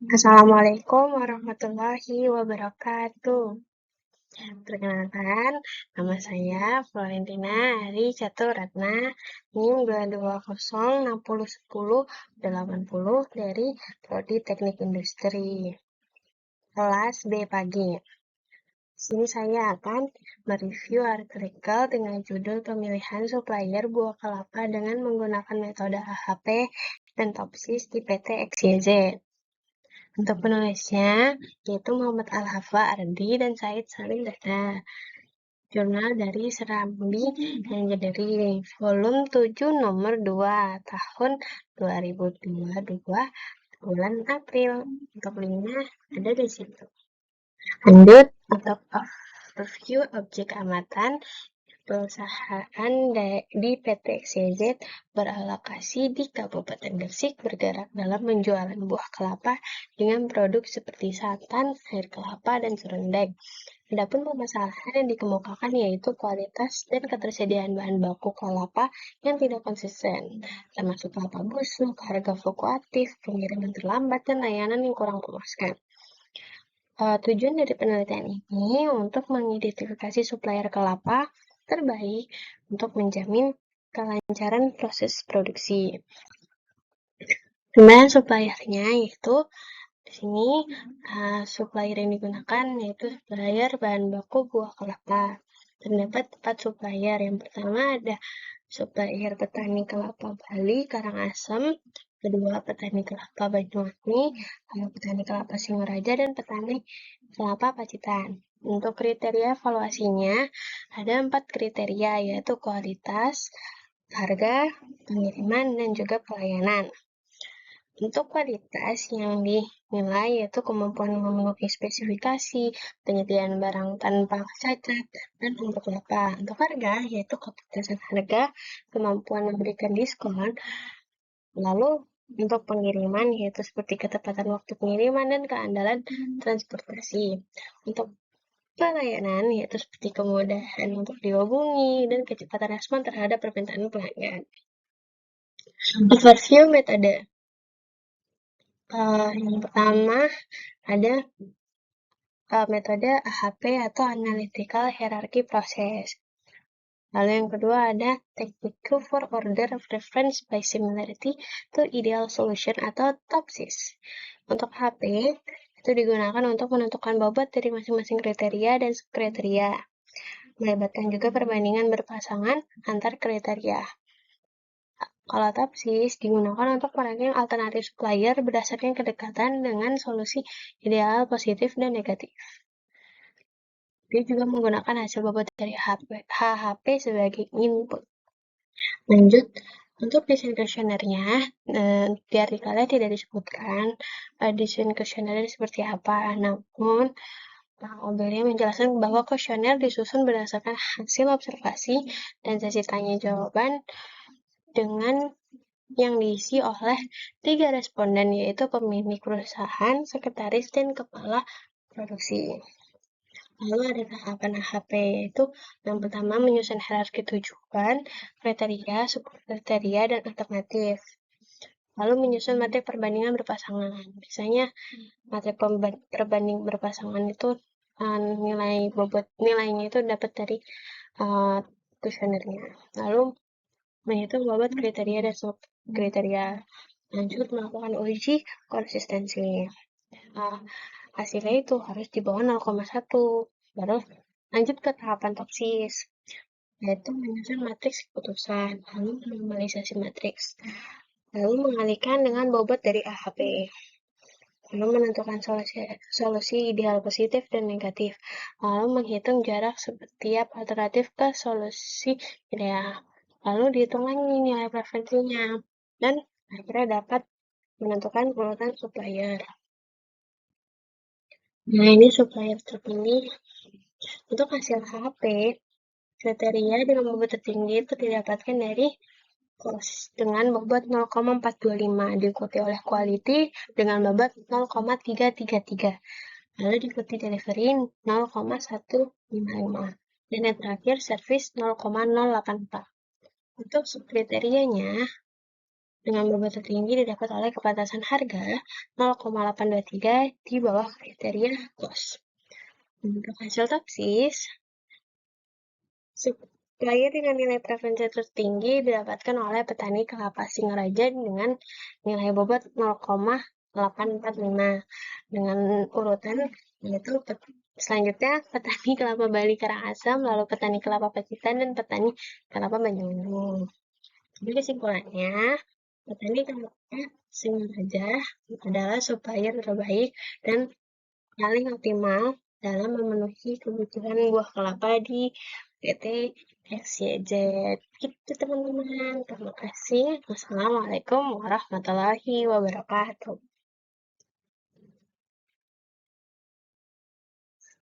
Assalamualaikum warahmatullahi wabarakatuh. Perkenalkan, nama saya Florentina Ari Caturatna, NIM 220601080 dari Prodi Teknik Industri, kelas B pagi. Sini saya akan mereview artikel dengan judul pemilihan supplier buah kelapa dengan menggunakan metode AHP dan TOPSIS di PT XYZ. Untuk penulisnya, yaitu Muhammad Al-Hafa Ardi dan Said Salim Dada. Jurnal dari Serambi Engineering, volume 7 nomor 2, tahun 2022, bulan April. Untuk linknya ada di situ. Lanjut, untuk review objek amatan, perusahaan di PT XYZ beralokasi di Kabupaten Gresik bergerak dalam penjualan buah kelapa dengan produk seperti santan, air kelapa, dan serundeng. Adapun permasalahan yang dikemukakan yaitu kualitas dan ketersediaan bahan baku kelapa yang tidak konsisten, termasuk kelapa busuk, harga fluktuatif, pengiriman terlambat, dan layanan yang kurang memuaskan. Tujuan dari penelitian ini untuk mengidentifikasi supplier kelapa terbaik untuk menjamin kelancaran proses produksi. Kemudian suppliernya yaitu di sini supplier yang digunakan yaitu supplier bahan baku buah kelapa. Terdapat 4 supplier. Yang pertama ada supplier petani kelapa Bali Karangasem, kedua petani kelapa Banyuwangi, lalu petani kelapa Singaraja, dan petani kelapa Pacitan. Untuk kriteria evaluasinya ada 4 kriteria yaitu kualitas, harga, pengiriman, dan juga pelayanan. Untuk kualitas yang dinilai yaitu kemampuan memenuhi spesifikasi, penyediaan barang tanpa cacat, dan untuk kelapa. Untuk harga yaitu keputusan harga, kemampuan memberikan diskon, lalu untuk pengiriman yaitu seperti ketepatan waktu pengiriman dan keandalan transportasi. Untuk pelayanan yaitu seperti kemudahan untuk dihubungi dan kecepatan respon terhadap permintaan pelanggan. Overview metode. Yang pertama ada metode AHP atau Analytical Hierarchy Process. Lalu yang kedua ada Technique for Order of Reference by Similarity to Ideal Solution atau TOPSIS. Untuk AHP itu digunakan untuk menentukan bobot dari masing-masing kriteria dan subkriteria. Melibatkan juga perbandingan berpasangan antar kriteria. Kalau TOPSIS digunakan untuk merancang alternatif supplier berdasarkan kedekatan dengan solusi ideal, positif, dan negatif. Dia juga menggunakan hasil bobot dari HHP sebagai input. Lanjut, untuk desain kuesionernya, di artikelnya tidak disebutkan desain kuesioner seperti apa. Namun, authornya menjelaskan bahwa kuesioner disusun berdasarkan hasil observasi dan sesi tanya jawaban dengan yang diisi oleh 3 responden, yaitu pemilik perusahaan, sekretaris, dan kepala produksi. Lalu ada tahapan AHP, yaitu yang pertama menyusun hierarki tujuan, kriteria, subkriteria, dan alternatif. Lalu menyusun materi perbandingan berpasangan. Biasanya materi perbanding berpasangan itu nilainya itu dapat dari kuesionernya. Lalu menghitung bobot kriteria dan subkriteria. Lanjut melakukan uji konsistensi. Hasilnya itu harus di bawah 0,1. Baru lanjut ke tahapan TOPSIS, yaitu menyusun matriks keputusan, lalu menormalisasi matriks, lalu mengalihkan dengan bobot dari AHP, lalu menentukan solusi ideal positif dan negatif, lalu menghitung jarak setiap alternatif ke solusi ideal, lalu dihitung lagi nilai preferensinya, dan akhirnya dapat menentukan urutan supplier. Nah, ini supplier terpilih. Untuk hasil HP, kriteria dengan bobot tertinggi itu didapatkan dari cost dengan bobot 0,425, diikuti oleh quality dengan bobot 0,333, lalu diikuti delivery 0,155, dan yang terakhir service 0,084. Untuk subkriterianya, dengan bobot tertinggi didapat oleh kepatasan harga 0,823 di bawah kriteria cost. Untuk hasil topsis, supplier dengan nilai preferensi tertinggi didapatkan oleh petani kelapa Singaraja dengan nilai bobot 0,845 dengan urutan yaitu selanjutnya petani kelapa Bali Karangasem, lalu petani kelapa Pacitan, dan petani kelapa Banyuwangi. Jadi kesimpulannya, petani kelapa Singaraja adalah supplier terbaik dan paling optimal dalam memenuhi kebutuhan buah kelapa di PT SYZ. Gitu teman-teman. Terima kasih. Wassalamualaikum warahmatullahi wabarakatuh.